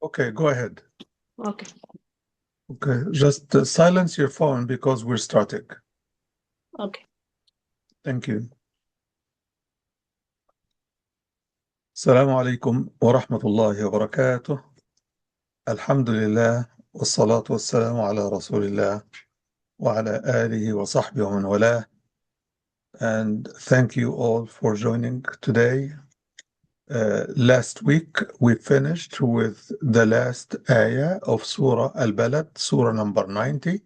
Okay, go ahead. Okay. Okay, just silence your phone because we're starting. Okay. Thank you. السلام عليكم ورحمة الله وبركاته. الحمد لله والصلاة والسلام على رسول الله وعلى آله وصحبه ومن والاه. And thank you all for joining today. Last week we finished with the last ayah of Surah Al-Balad, Surah number 90.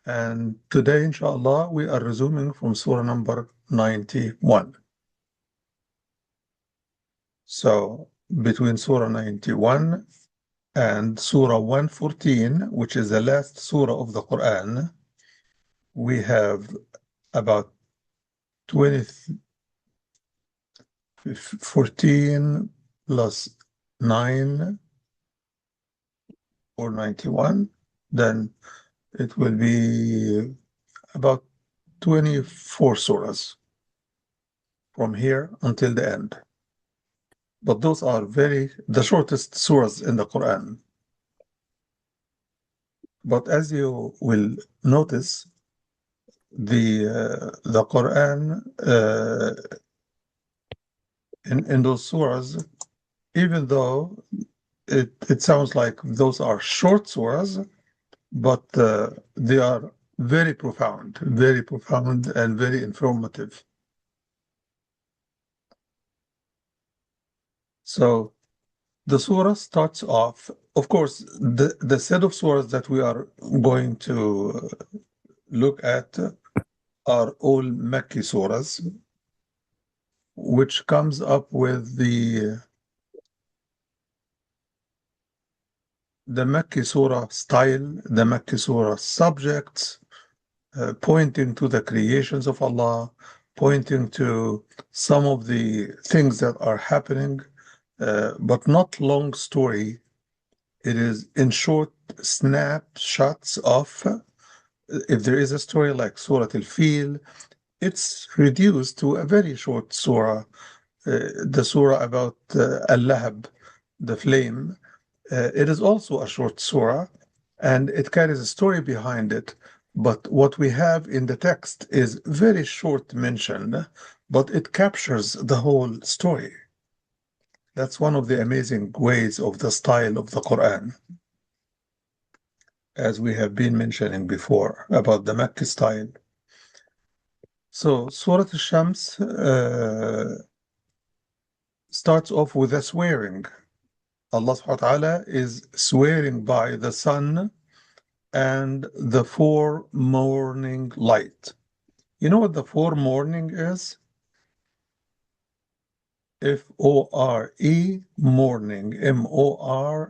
And today, inshallah, we are resuming from Surah number 91. So between Surah 91 and Surah 114, which is the last Surah of the Quran, we have about 14 plus 9 or 91. Then it will be about 24 surahs from here until the end. But those are the shortest surahs in the Quran. But as you will notice, the Quran in those surahs, even though it sounds like those are short surahs, but they are very profound and very informative. So the surah starts off, of course, the set of surahs that we are going to look at are all Makki surahs, which comes up with the Makki surah style, the Makki surah subjects, pointing to the creations of Allah, pointing to some of the things that are happening, but not long story. It is in short snapshots of, if there is a story like Surah Al-Fil, it's reduced to a very short surah, the surah about Al-Lahab, the flame. It is also a short surah, and it carries a story behind it. But what we have in the text is very short mention, but it captures the whole story. That's one of the amazing ways of the style of the Quran, as we have been mentioning before about the Makki style. So Surah Al-Shams starts off with a swearing. Allah subhanahu wa ta'ala is swearing by the sun and the four morning light. You know what the four morning is? F-O-R-E, morning, M-O-R-N-I-N-G.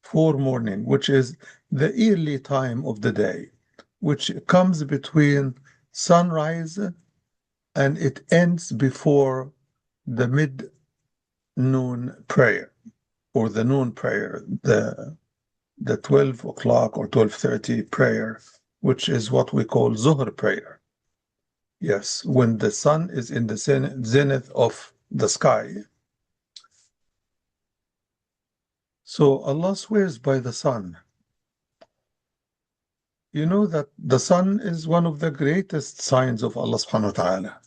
Four morning, which is the early time of the day, which comes between sunrise and it ends before the mid-noon prayer, or the noon prayer, the 12 o'clock or 12:30 prayer, which is what we call Zuhr prayer. Yes, when the sun is in the zenith of the sky. So Allah swears by the sun. You know that the sun is one of the greatest signs of Allah subhanahu wa ta'ala.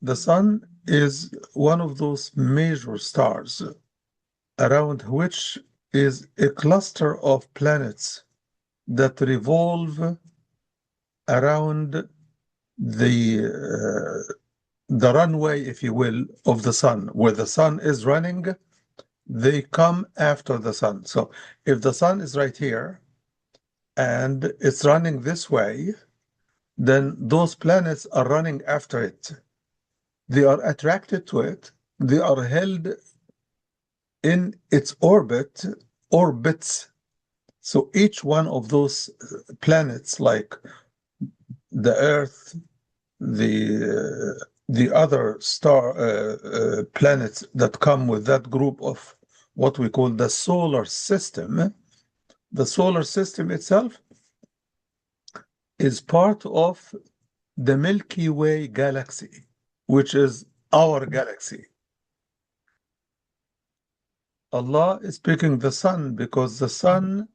The sun is one of those major stars around which is a cluster of planets that revolve around the runway, if you will, of the sun. Where the sun is running, they come after the sun. So if the sun is right here and it's running this way, then those planets are running after it. They are attracted to it. They are held in its orbits. So each one of those planets, like the Earth, the other planets that come with that group of what we call the solar system. The solar system itself is part of the Milky Way galaxy, which is our galaxy. Allah is picking the sun because the sun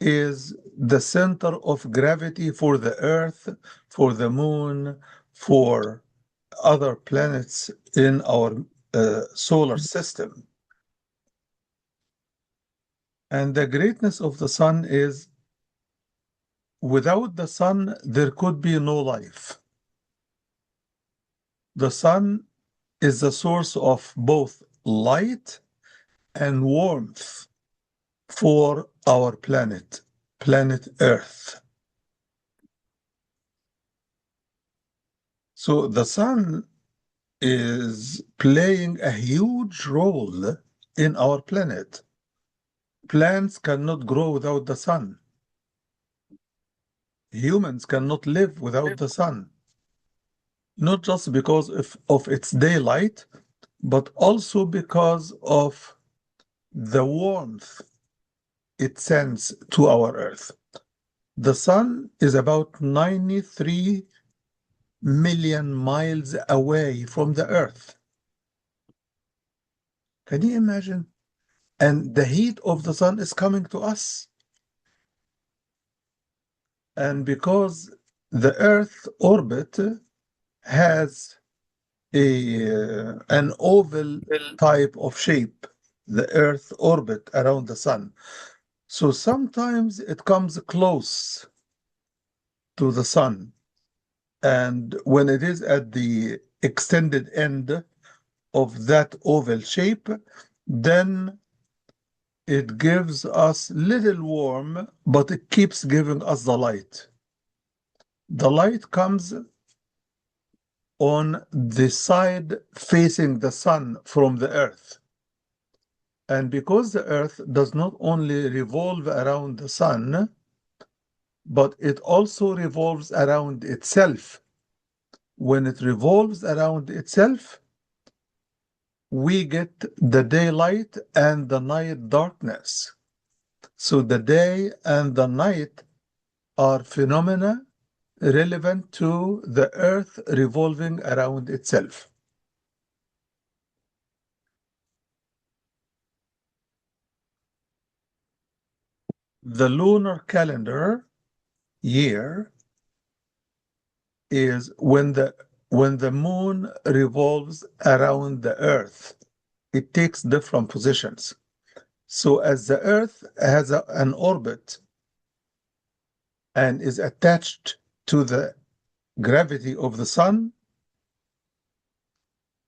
is the center of gravity for the earth, for the moon, for other planets in our solar system. And the greatness of the sun is without the sun, there could be no life. The sun is the source of both light and warmth for our planet Earth. So the sun is playing a huge role in our planet. Plants cannot grow without the sun. Humans cannot live without the sun. Not just because of its daylight, but also because of the warmth it sends to our Earth. The sun is about 93 million miles away from the Earth. Can you imagine? And the heat of the sun is coming to us. And because the Earth orbit has an oval type of shape, the Earth orbit around the sun. So sometimes it comes close to the sun. And when it is at the extended end of that oval shape, then it gives us little warm, but it keeps giving us the light. The light comes on the side facing the sun from the earth. And because the earth does not only revolve around the sun, but it also revolves around itself. When it revolves around itself, we get the daylight and the night darkness. So the day and the night are phenomena relevant to the earth revolving around itself. The lunar calendar year is when the moon revolves around the earth. It takes different positions. So as the earth has an orbit and is attached to the gravity of the sun,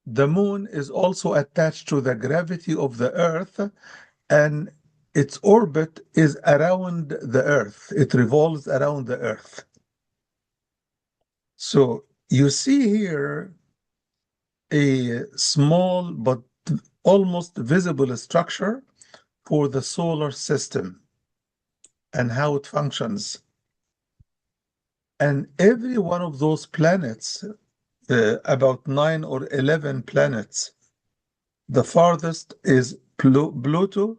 the moon is also attached to the gravity of the earth, and its orbit is around the earth. It revolves around the earth. So you see here a small but almost visible structure for the solar system and how it functions. And every one of those planets, about 9 or 11 planets, the farthest is Pluto,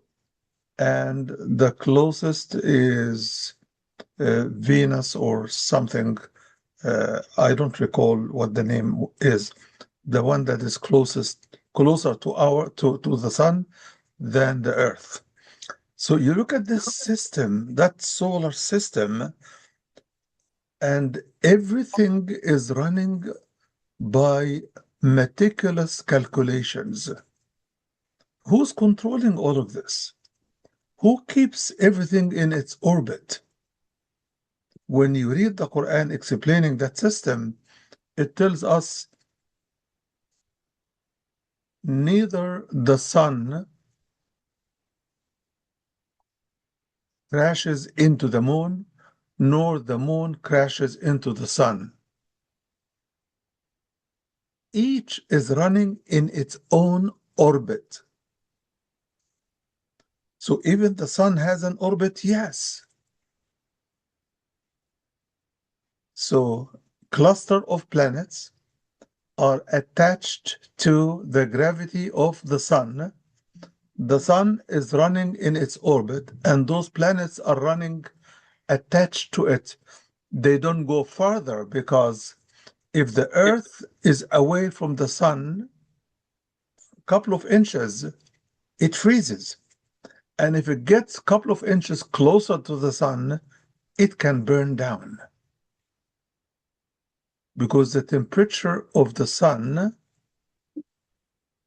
and the closest is Venus or something. I don't recall what the name is. The one that is closer to the sun than the Earth. So you look at this system, that solar system, and everything is running by meticulous calculations. Who's controlling all of this? Who keeps everything in its orbit? When you read the Quran explaining that system, it tells us neither the sun crashes into the moon, nor the moon crashes into the sun. Each is running in its own orbit. So even the sun has an orbit, yes. So cluster of planets are attached to the gravity of the sun. The sun is running in its orbit, and those planets are running attached to it. They don't go further because If the earth is away from the sun a couple of inches, it freezes. And if it gets a couple of inches closer to the sun, it can burn down. Because the temperature of the sun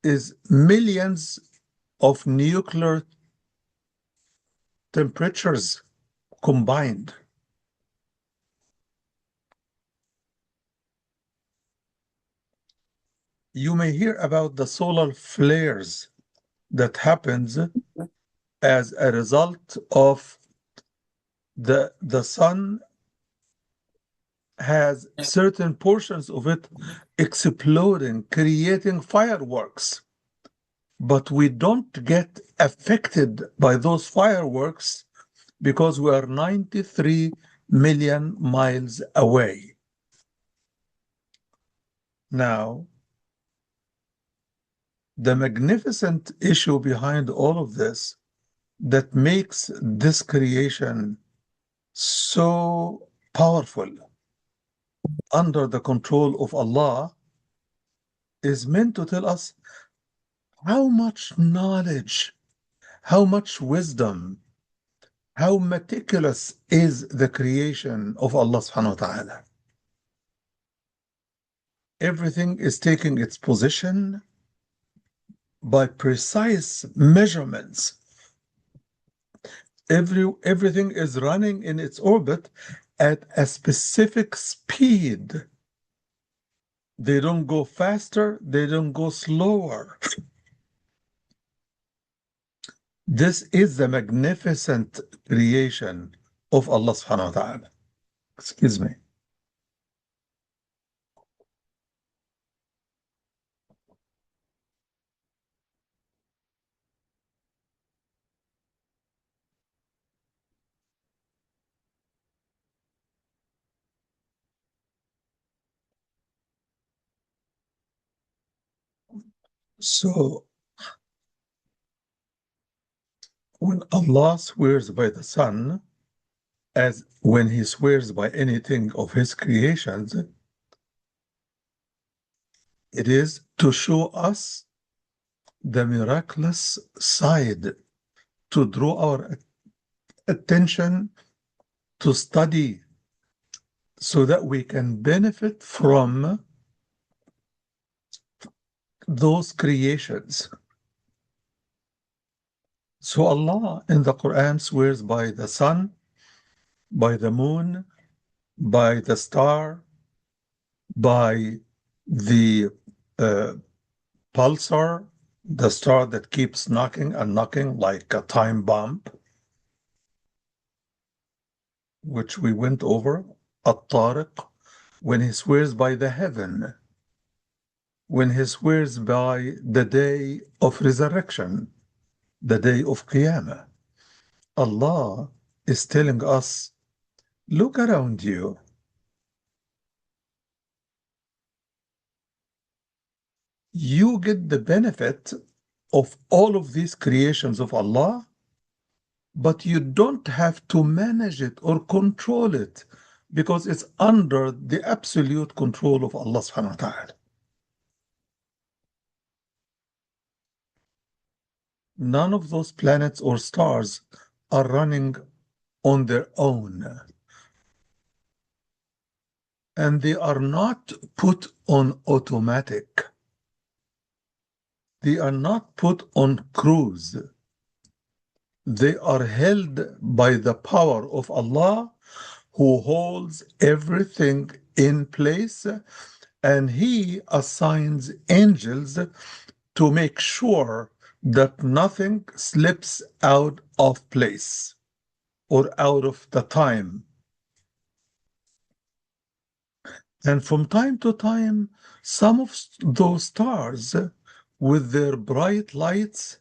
is millions of nuclear temperatures combined. You may hear about the solar flares that happens as a result of the sun has certain portions of it exploding, creating fireworks. But we don't get affected by those fireworks because we are 93 million miles away. Now, the magnificent issue behind all of this that makes this creation so powerful under the control of Allah is meant to tell us how much knowledge, how much wisdom, how meticulous is the creation of Allah subhanahu wa ta'ala. Everything is taking its position by precise measurements. Everything is running in its orbit at a specific speed. They don't go faster, they don't go slower. This is the magnificent creation of Allah subhanahu wa ta'ala. Excuse me. So when Allah swears by the sun, as when he swears by anything of his creations, it is to show us the miraculous side, to draw our attention, to study, so that we can benefit from those creations. So Allah in the Quran swears by the sun, by the moon, by the star, by the pulsar, the star that keeps knocking and knocking like a time bomb, which we went over, At-Tariq, when he swears by the heaven, when he swears by the day of resurrection, the day of Qiyamah. Allah is telling us, look around you. You get the benefit of all of these creations of Allah, but you don't have to manage it or control it because it's under the absolute control of Allah subhanahu wa ta'ala. None of those planets or stars are running on their own. And they are not put on automatic. They are not put on cruise. They are held by the power of Allah, who holds everything in place, and He assigns angels to make sure that nothing slips out of place or out of the time. And from time to time, some of those stars, with their bright lights,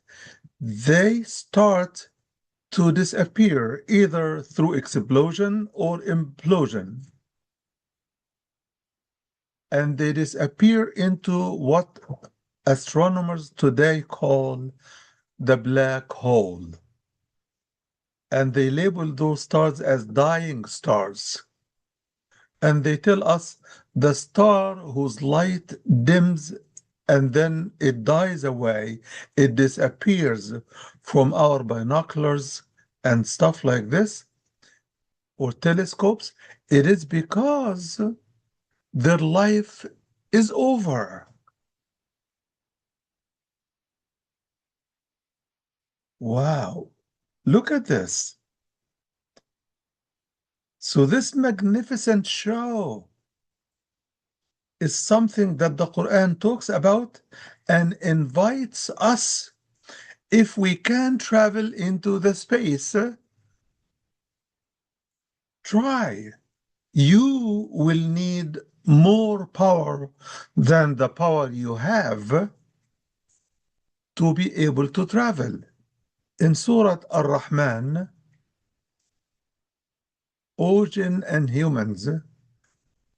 they start to disappear either through explosion or implosion. And they disappear into what astronomers today call the black hole. And they label those stars as dying stars. And they tell us The star whose light dims and then it dies away, it disappears from our binoculars and stuff like this, or telescopes, it is because their life is over. Wow, look at this. So, this magnificent show is something that the Quran talks about and invites us, if we can travel into the space, try. You will need more power than the power you have to be able to travel. In Surah Ar-Rahman, O jinn and humans,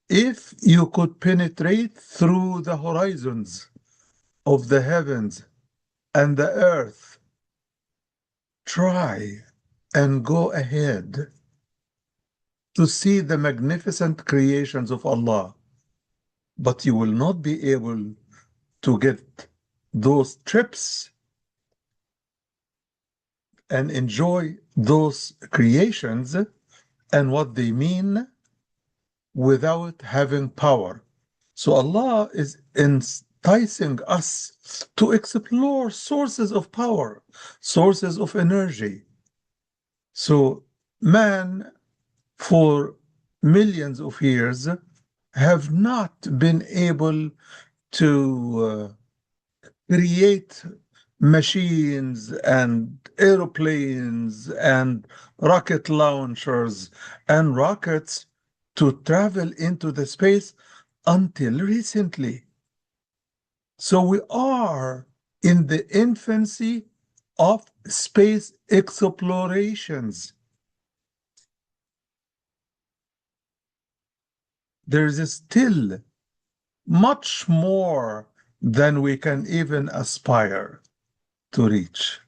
if you could penetrate through the horizons of the heavens and the earth, try and go ahead to see the magnificent creations of Allah, but you will not be able to get those trips and enjoy those creations and what they mean without having power. So Allah is enticing us to explore sources of power, sources of energy. So man, for millions of years, have not been able to create machines and aeroplanes and rocket launchers and rockets to travel into the space until recently. So we are in the infancy of space explorations. There is still much more than we can even aspire to reach.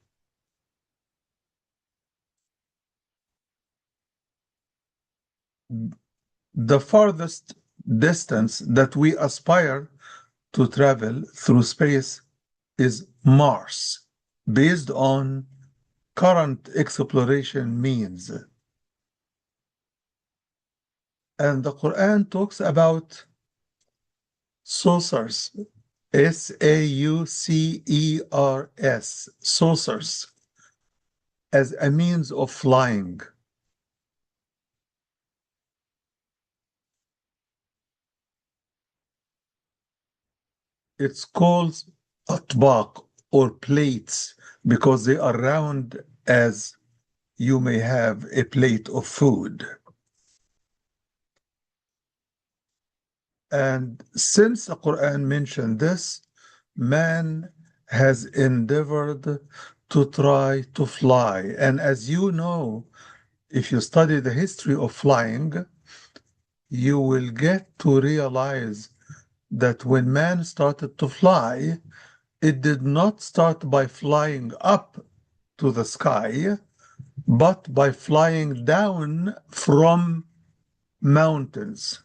The farthest distance that we aspire to travel through space is Mars, based on current exploration means. And the Quran talks about saucers, Saucers, saucers, as a means of flying. It's called atbaq or plates because they are round as you may have a plate of food. And since the Quran mentioned this, man has endeavored to try to fly. And as you know, if you study the history of flying, you will get to realize that when man started to fly, it did not start by flying up to the sky, but by flying down from mountains,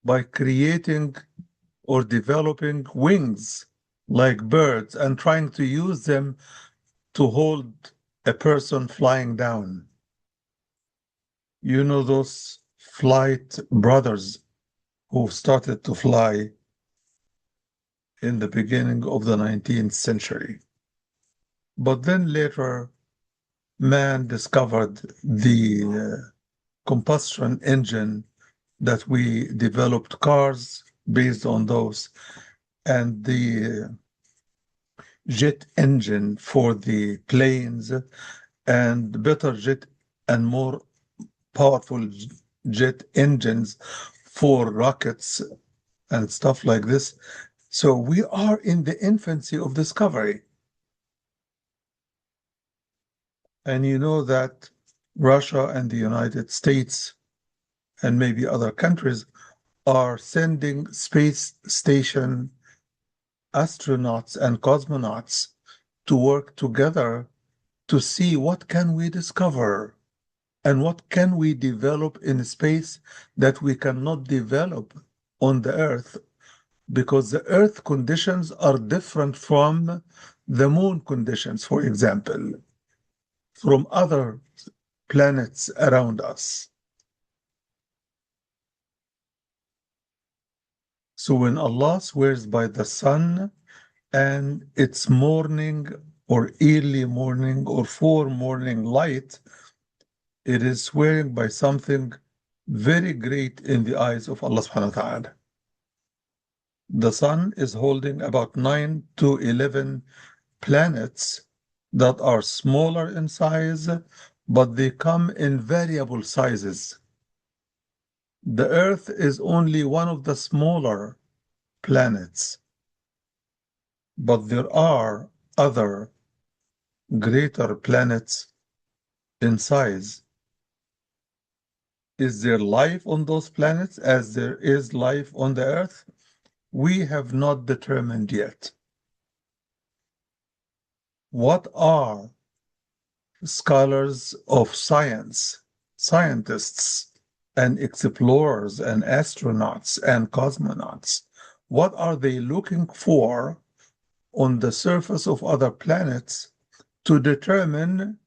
by creating or developing wings like birds and trying to use them to hold a person flying down. You know those flight brothers who started to fly in the beginning of the 19th century. But then later, man discovered the combustion engine, that we developed cars based on those, and the jet engine for the planes, and better jet and more powerful jet engines for rockets and stuff like this. So we are in the infancy of discovery. And you know that Russia and the United States and maybe other countries are sending space station astronauts and cosmonauts to work together to see what can we discover. And what can we develop in space that we cannot develop on the Earth? Because the Earth conditions are different from the moon conditions, for example, from other planets around us. So when Allah swears by the sun and its morning or early morning or foremorning light, it is swearing by something very great in the eyes of Allah subhanahu wa ta'ala. The sun is holding about 9 to 11 planets that are smaller in size, but they come in variable sizes. The Earth is only one of the smaller planets, but there are other greater planets in size. Is there life on those planets as there is life on the Earth? We have not determined yet. What are scholars of science, scientists, and explorers, and astronauts, and cosmonauts, what are they looking for on the surface of other planets to determine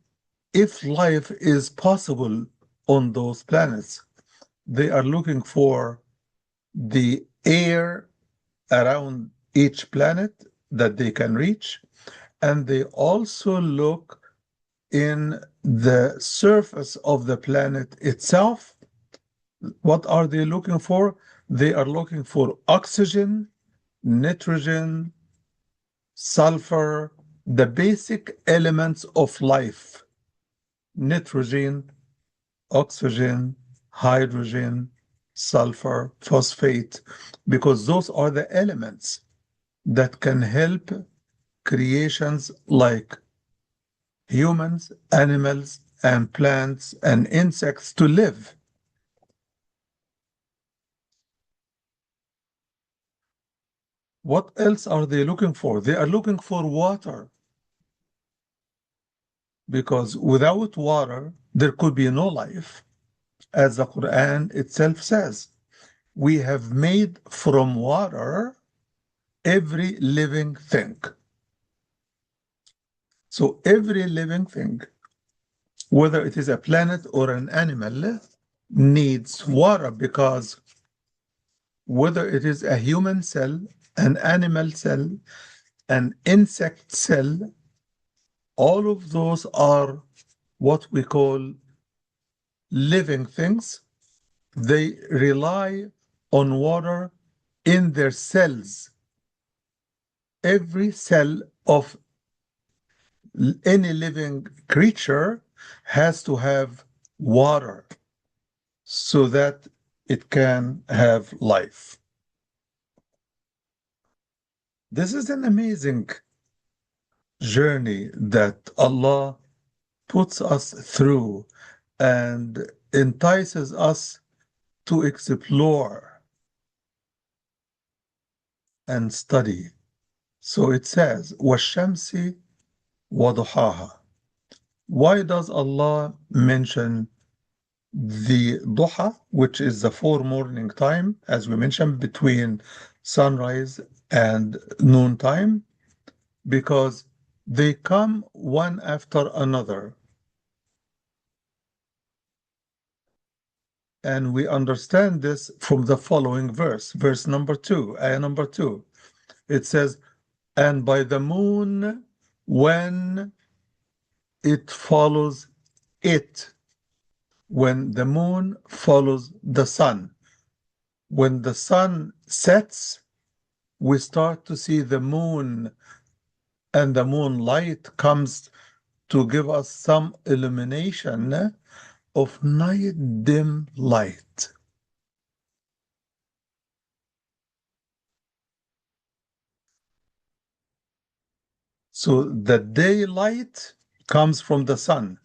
if life is possible on those planets? They are looking for the air around each planet that they can reach, and they also look in the surface of the planet itself. What are they looking for? They are looking for oxygen, nitrogen, sulfur, the basic elements of life: nitrogen, oxygen, hydrogen, sulfur, phosphate, because those are the elements that can help creations like humans, animals, and plants and insects to live. What else are they looking for? They are looking for water, because without water, there could be no life. As the Quran itself says, we have made from water every living thing. So every living thing, whether it is a planet or an animal, needs water, because whether it is a human cell, an animal cell, an insect cell, all of those are what we call living things. They rely on water in their cells. Every cell of any living creature has to have water so that it can have life. This is an amazing journey that Allah puts us through and entices us to explore and study. So it says, وَالشَّمْسِ وَضُحَاهَا. Why does Allah mention the duha, which is the foremorning time, as we mentioned, between sunrise and noontime? Because they come one after another. And we understand this from the following verse, verse number 2, ayah number 2. It says, and by the moon when it follows it, when the moon follows the sun. When the sun sets, we start to see the moon, and the moonlight comes to give us some illumination of night dim light. So the daylight comes from the sun,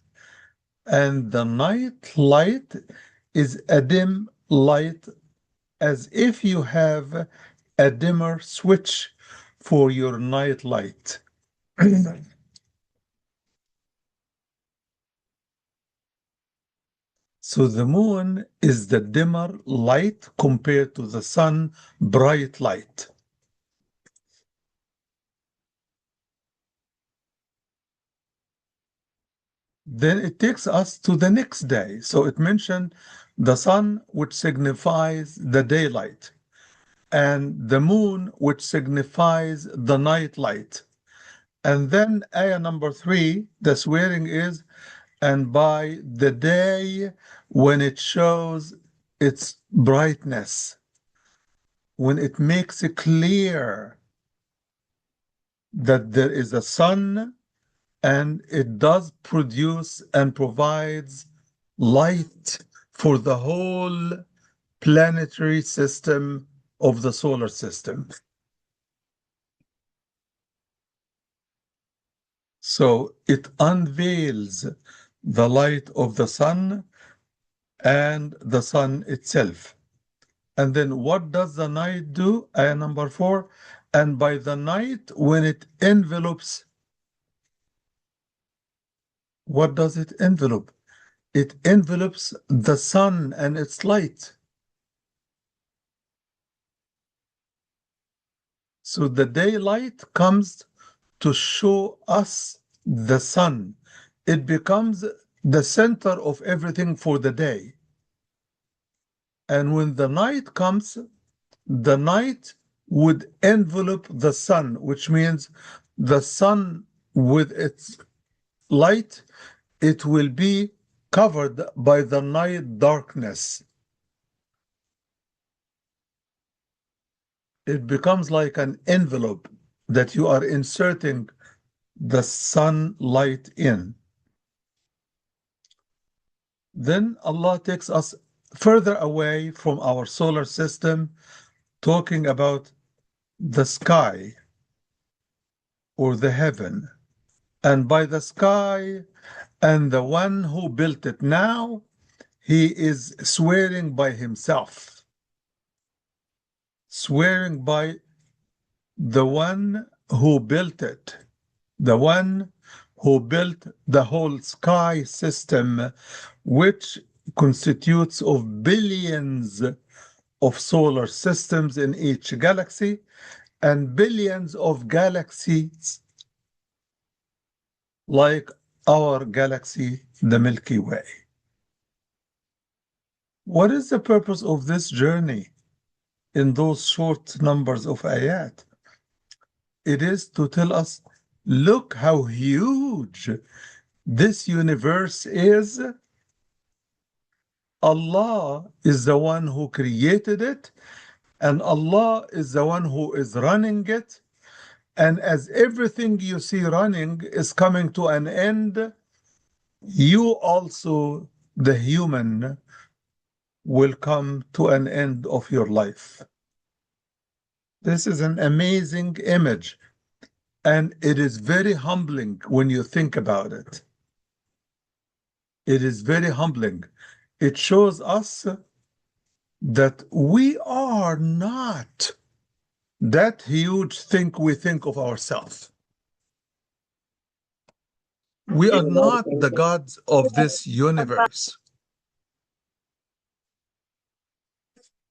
and the night light is a dim light, as if you have a dimmer switch for your night light. So the moon is the dimmer light compared to the sun, bright light. Then it takes us to the next day. So it mentioned the sun, which signifies the daylight, and the moon, which signifies the night light. And then ayah number 3, the swearing is, and by the day when it shows its brightness, when it makes it clear that there is a sun and it does produce and provides light for the whole planetary system of the solar system. So it unveils the light of the sun and the sun itself. And then what does the night do? Ayah number 4. And by the night, when it envelopes, what does it envelope? It envelopes the sun and its light. So the daylight comes to show us the sun. It becomes the center of everything for the day. And when the night comes, the night would envelop the sun, which means the sun with its light, it will be covered by the night darkness. It becomes like an envelope that you are inserting the sunlight in. Then Allah takes us further away from our solar system, talking about the sky or the heaven. And by the sky and the one who built it now, he is swearing by himself, swearing by the one who built it, the one who built the whole sky system, which constitutes of billions of solar systems in each galaxy and billions of galaxies like our galaxy, the Milky Way. What is the purpose of this journey in those short numbers of ayat? It is to tell us, look how huge this universe is. Allah is the one who created it, and Allah is the one who is running it. And as everything you see running is coming to an end, you also, the human, will come to an end of your life. This is an amazing image, and it is very humbling when you think about it. It is very humbling. It shows us that we are not that huge thing we think of ourselves. We are not the gods of this universe.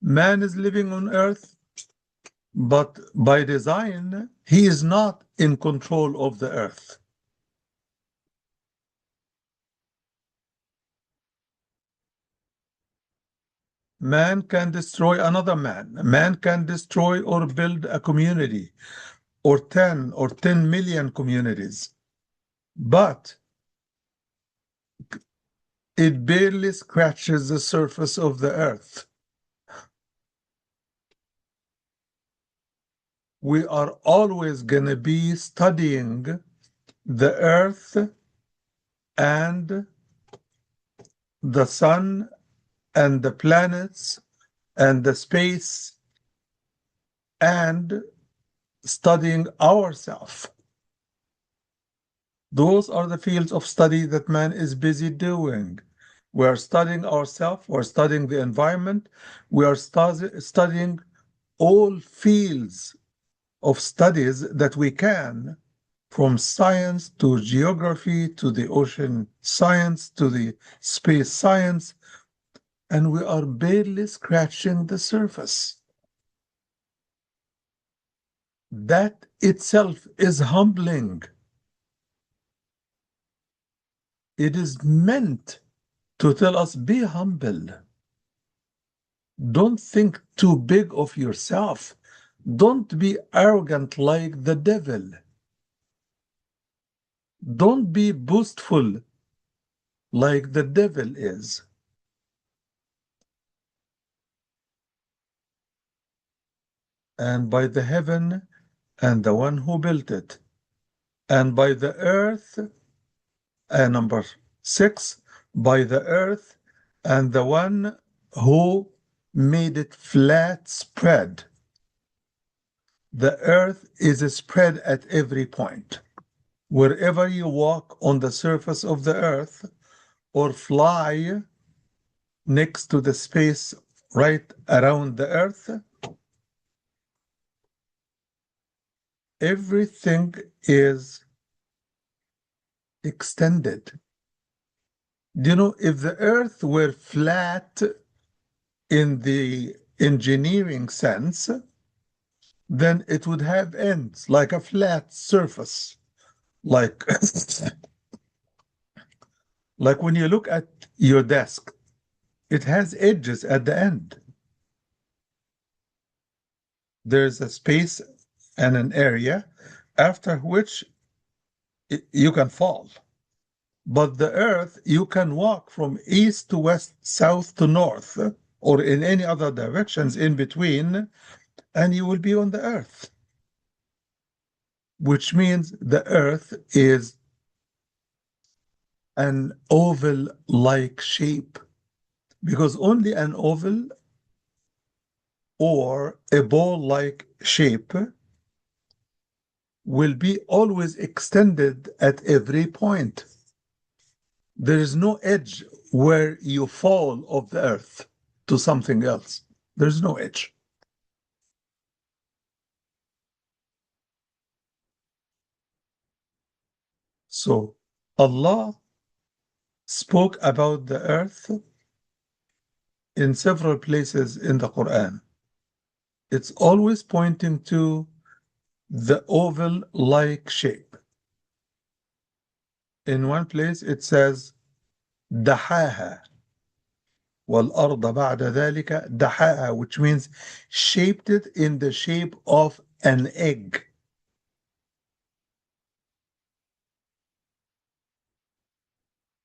Man is living on earth, but by design, he is not in control of the earth. Man can destroy another man. Man can destroy or build a community or 10 million communities. But it barely scratches the surface of the earth. We are always going to be studying the earth and the sun and the planets and the space and studying ourselves. Those are the fields of study that man is busy doing. We are studying ourselves, we're studying the environment, we are studying all fields of studies that we can, from science to geography to the ocean science to the space science. and we are barely scratching the surface. That itself is humbling. It is meant to tell us, be humble. Don't think too big of yourself. Don't be arrogant like the devil. Don't be boastful like the devil is. And by the heaven and the one who built it, and by the earth, number 6, by the earth and the one who made it flat spread. The earth is spread at every point. Wherever you walk on the surface of the earth or fly next to the space right around the earth, everything is extended. Do you know, if the earth were flat in the engineering sense, then it would have ends like a flat surface. Like, like when you look at your desk, it has edges at the end. There's a space and an area after which you can fall. But the earth, you can walk from east to west, south to north, or in any other directions in between, and you will be on the earth, which means the earth is an oval-like shape, because only an oval or a ball-like shape will be always extended at every point. There is no edge where you fall off the earth to something else. There's no edge. So Allah spoke about the earth in several places in the Quran. It's always pointing to the oval-like shape. In one place it says دحاها والأرض بعد ذلك دحاها, which means shaped it in the shape of an egg.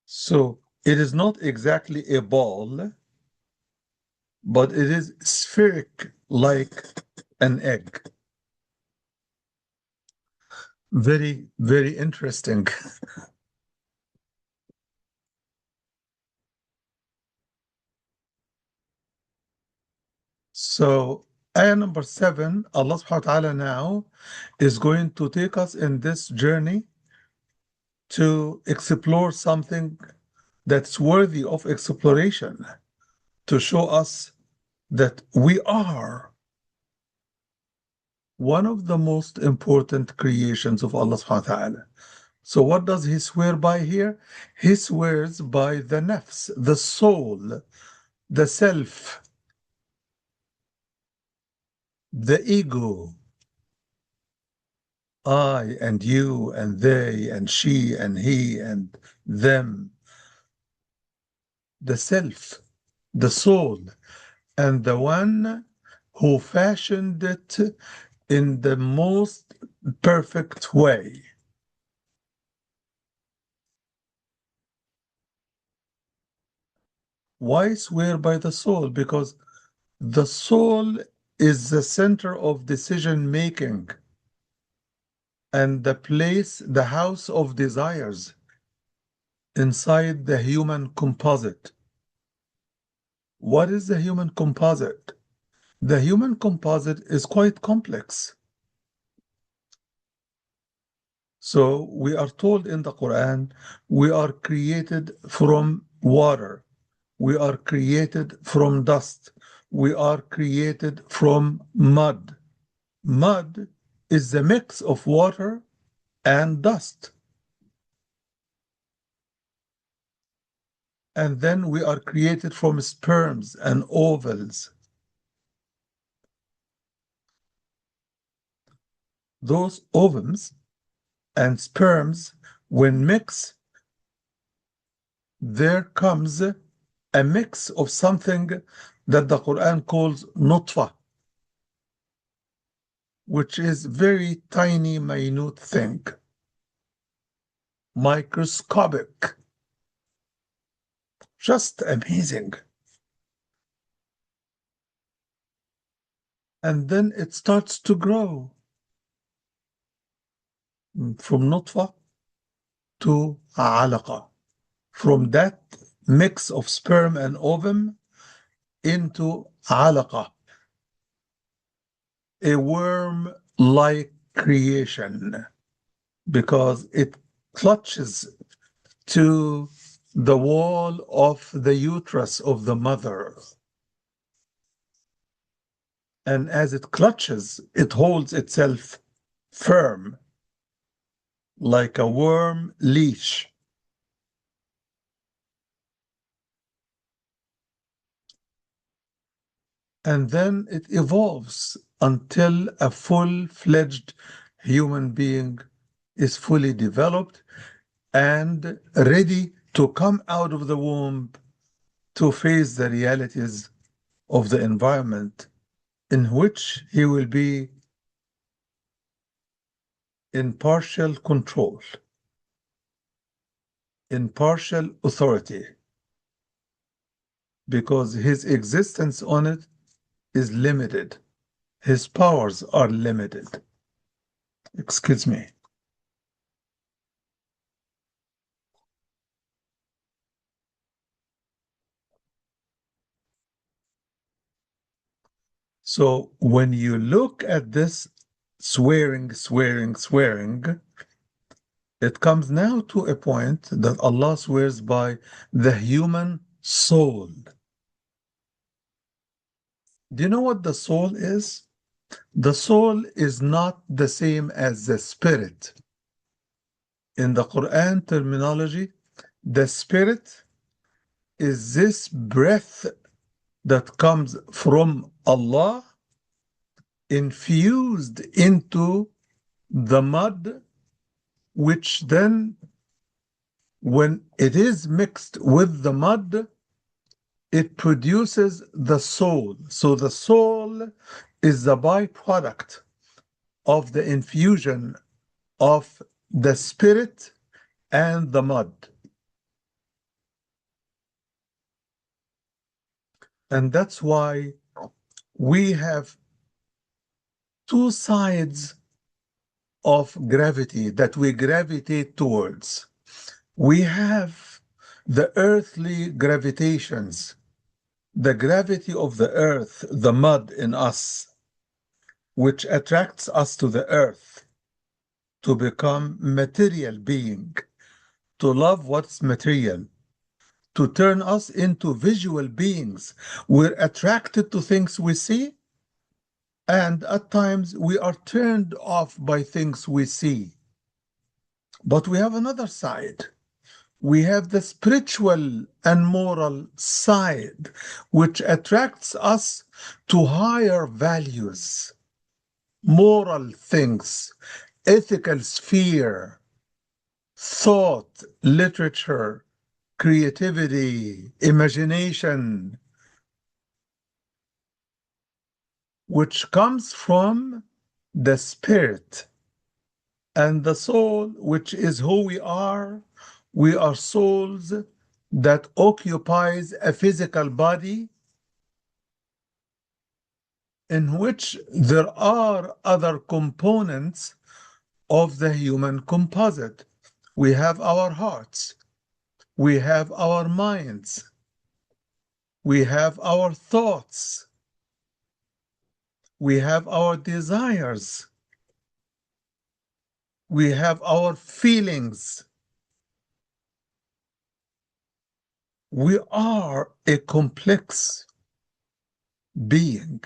So it is not exactly a ball, but it is spheric like an egg. Very, very interesting. So ayah number 7, Allah subhanahu wa ta'ala now is going to take us in this journey to explore something that's worthy of exploration, to show us that we are one of the most important creations of Allah subhanahu wa ta'ala. So what does he swear by here? He swears by the nafs, the soul, the self, the ego. I and you and they and she and he and them. The self, the soul, and the one who fashioned it in the most perfect way. Why swear by the soul? Because the soul is the center of decision making and the place, the house of desires inside the human composite. What is the human composite? The human composite is quite complex. So we are told in the Quran, we are created from water. We are created from dust. We are created from mud. Mud is the mix of water and dust. And then we are created from sperms and ovals. Those ovums and sperms, when mixed, there comes a mix of something that the Quran calls nutfa, which is very tiny, minute thing, microscopic, just amazing. And then it starts to grow from nutfa to alaqa, from that mix of sperm and ovum into alaqa, a worm-like creation, because it clutches to the wall of the uterus of the mother. And as it clutches, it holds itself firm like a worm leash. And then it evolves until a full-fledged human being is fully developed and ready to come out of the womb to face the realities of the environment in which he will be in partial control, in partial authority, because his existence on it is limited. His powers are limited. Excuse me. So when you look at this swearing, it comes now to a point that Allah swears by the human soul. Do you know what the soul is? The soul is not the same as the spirit. In the Quran terminology, the spirit is this breath that comes from Allah infused into the mud, which then, when it is mixed with the mud, it produces the soul. So the soul is the byproduct of the infusion of the spirit and the mud. And that's why we have two sides of gravity that we gravitate towards. We have the earthly gravitations, the gravity of the earth, the mud in us, which attracts us to the earth to become material being, to love what's material, to turn us into visual beings. We're attracted to things we see, and at times we are turned off by things we see. But we have another side. We have the spiritual and moral side, which attracts us to higher values, moral things, ethical sphere, thought, literature, creativity, imagination, which comes from the spirit. And the soul, which is who we are souls that occupies a physical body in which there are other components of the human composite. We have our hearts, we have our minds, we have our thoughts, we have our desires, we have our feelings. We are a complex being.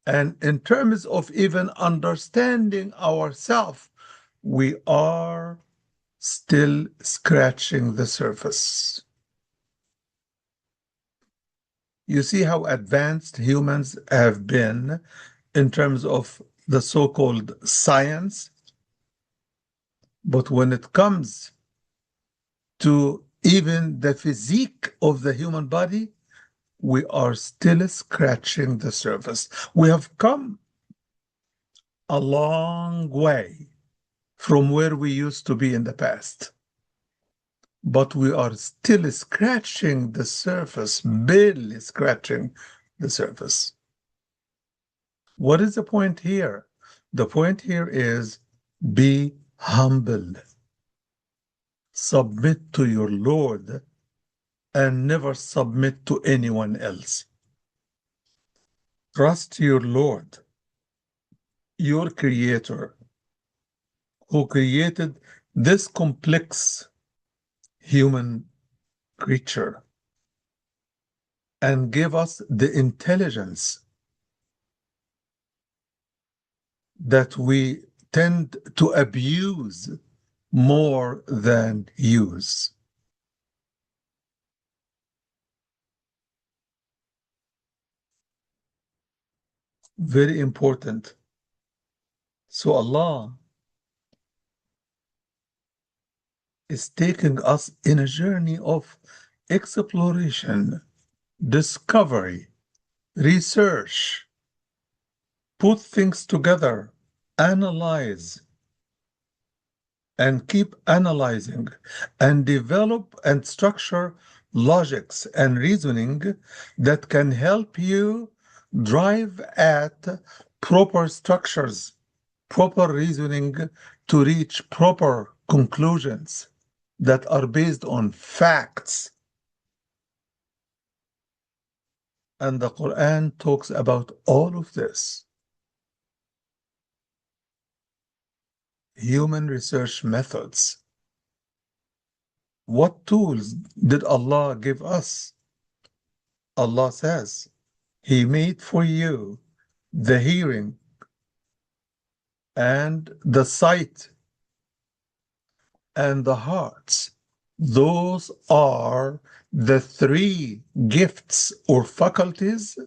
And in terms of even understanding ourselves, we are still scratching the surface. You see how advanced humans have been in terms of the so-called science, but when it comes to even the physique of the human body, we are still scratching the surface. We have come a long way from where we used to be in the past, but we are still scratching the surface, barely scratching the surface. What is the point here? The point here is be humble, submit to your Lord, and never submit to anyone else. Trust your Lord, your Creator, who created this complex human creature and gave us the intelligence that we tend to abuse more than use. Very important. So Allah is taking us in a journey of exploration, discovery, research, put things together, analyze, and keep analyzing, and develop and structure logics and reasoning that can help you drive at proper structures, proper reasoning to reach proper conclusions that are based on facts. And the Quran talks about all of this. Human research methods. What tools did Allah give us? Allah says, He made for you the hearing and the sight and the hearts. Those are the three gifts or faculties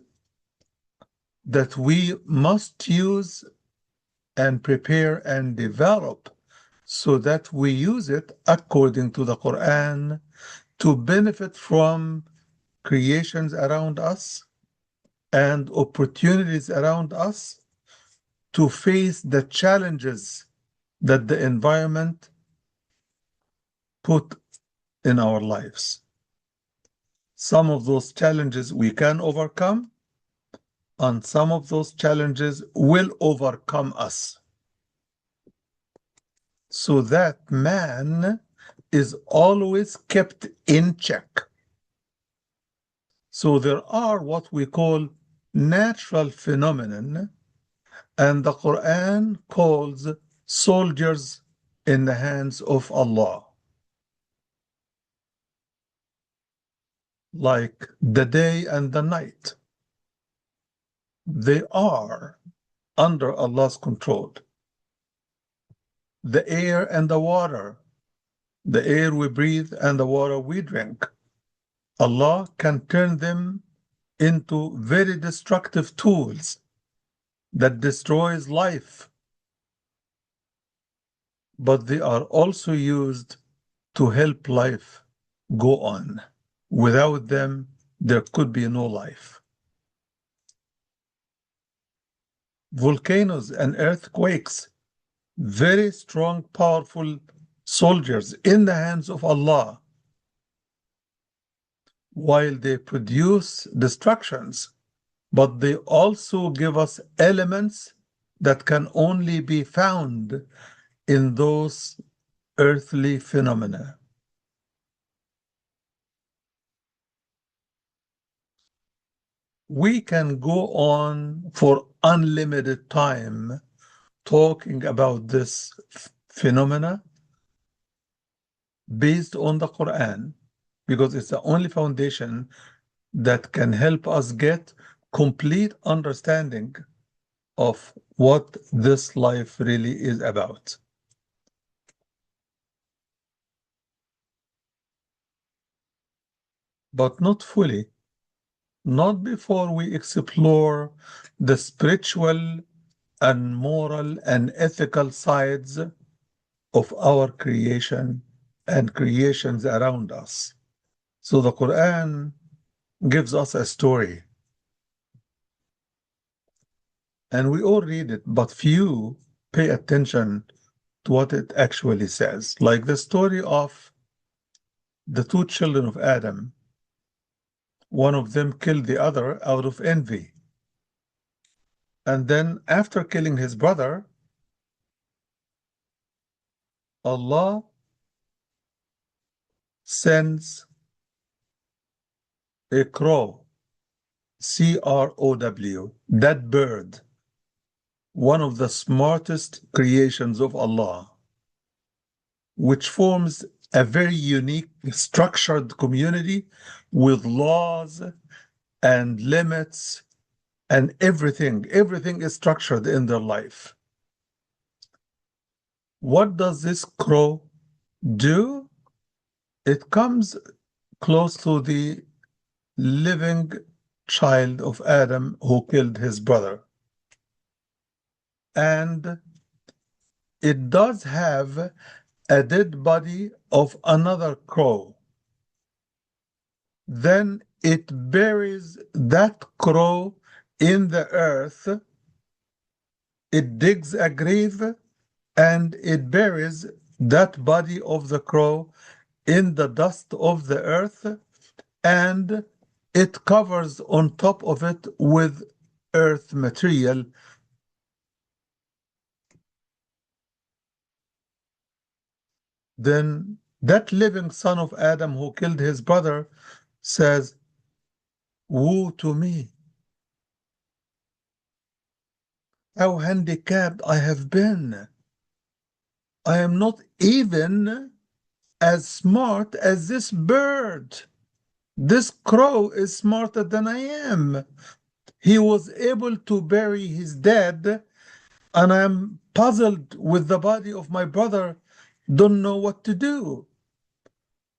that we must use and prepare and develop so that we use it according to the Quran to benefit from creations around us and opportunities around us, to face the challenges that the environment put in our lives. Some of those challenges we can overcome, and some of those challenges will overcome us, so that man is always kept in check. So there are what we call natural phenomenon, and the Quran calls soldiers in the hands of Allah, like the day and the night. They are under Allah's control. The air and the water, the air we breathe and the water we drink, Allah can turn them into very destructive tools that destroys life, but they are also used to help life go on. Without them, there could be no life. Volcanoes and earthquakes, very strong, powerful soldiers in the hands of Allah, while they produce destructions, but they also give us elements that can only be found in those earthly phenomena. We can go on for unlimited time talking about this phenomena based on the Quran, because it's the only foundation that can help us get complete understanding of what this life really is about. but not fully, not before we explore the spiritual and moral and ethical sides of our creation and creations around us. So the Quran gives us a story, and we all read it, but few pay attention to what it actually says. Like the story of the two children of Adam. One of them killed the other out of envy. And then, after killing his brother, Allah sends a crow, Crow, that bird, one of the smartest creations of Allah, which forms a very unique, structured community with laws and limits and everything. Everything is structured in their life. What does this crow do? It comes close to the living child of Adam who killed his brother. And it does have a dead body of another crow. Then it buries that crow in the earth. It digs a grave and it buries that body of the crow in the dust of the earth, and it covers on top of it with earth material. Then that living son of Adam who killed his brother says, "Woe to me! How handicapped I have been! I am not even as smart as this bird. This crow is smarter than I am. He was able to bury his dead, and I am puzzled with the body of my brother, don't know what to do."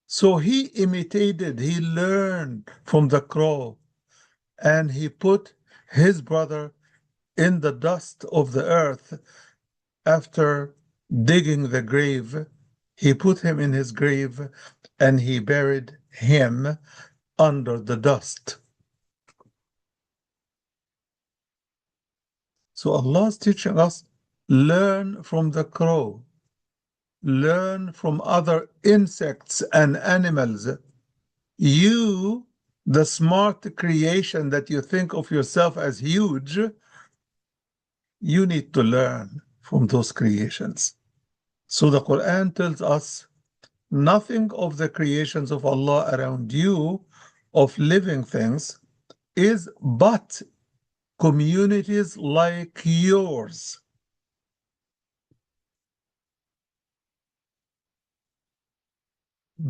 So he imitated, he learned from the crow, and he put his brother in the dust of the earth. After digging the grave, he put him in his grave and he buried him under the dust. So Allah is teaching us, learn from the crow, learn from other insects and animals. You, the smart creation that you think of yourself as huge, you need to learn from those creations. So the Quran tells us nothing of the creations of Allah around you, of living things, is but communities like yours.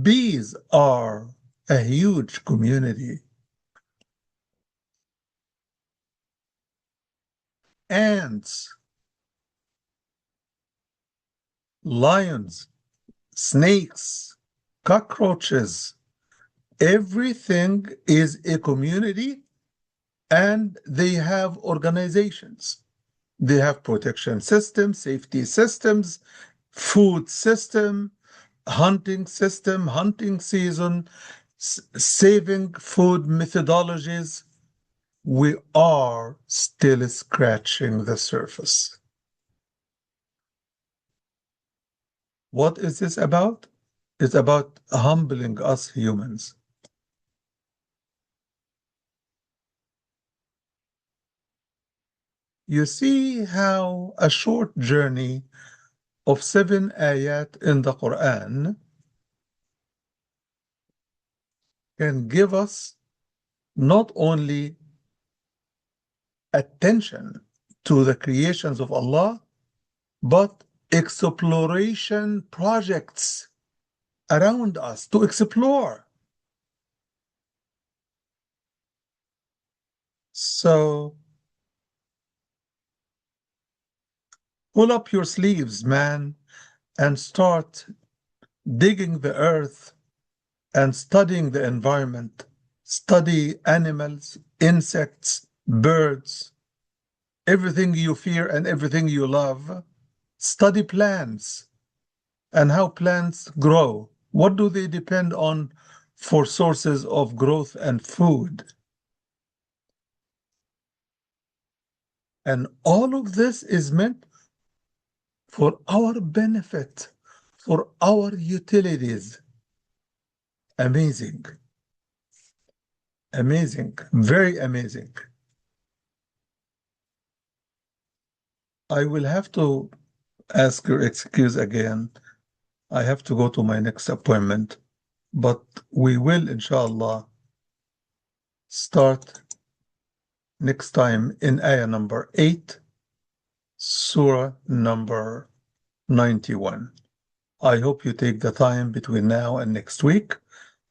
Bees are a huge community. Ants, lions, snakes, cockroaches, everything is a community, and they have organizations. They have protection systems, safety systems, food system, hunting system, hunting season, saving food methodologies. We are still scratching the surface. What is this about? It's about humbling us humans. You see how a short journey of 7 ayat in the Quran can give us not only attention to the creations of Allah, but exploration projects around us to explore. So pull up your sleeves, man, and start digging the earth and studying the environment Study animals, insects, birds, everything you fear and everything you love. Study plants and how plants grow. What do they depend on for sources of growth and food? And all of this is meant for our benefit, for our utilities. Amazing. Amazing. Very amazing. I will have to ask your excuse again. I have to go to my next appointment, but we will, inshallah, start next time in ayah number 8, surah number 91. I hope you take the time between now and next week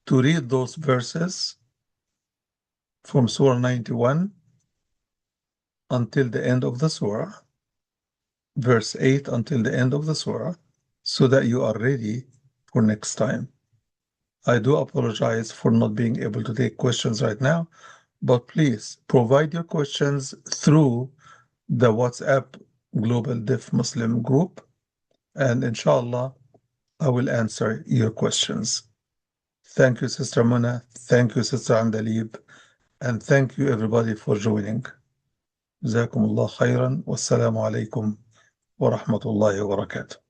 to read those verses from surah 91 until the end of the surah, verse 8 until the end of the surah, so that you are ready for next time. I do apologize for not being able to take questions right now, but please provide your questions through the WhatsApp Global Deaf Muslim group, and inshallah, I will answer your questions. Thank you, Sister Muna. Thank you, Sister Andalib. And thank you, everybody, for joining. جزاكم الله خيرا والسلام عليكم ورحمة الله وبركاته.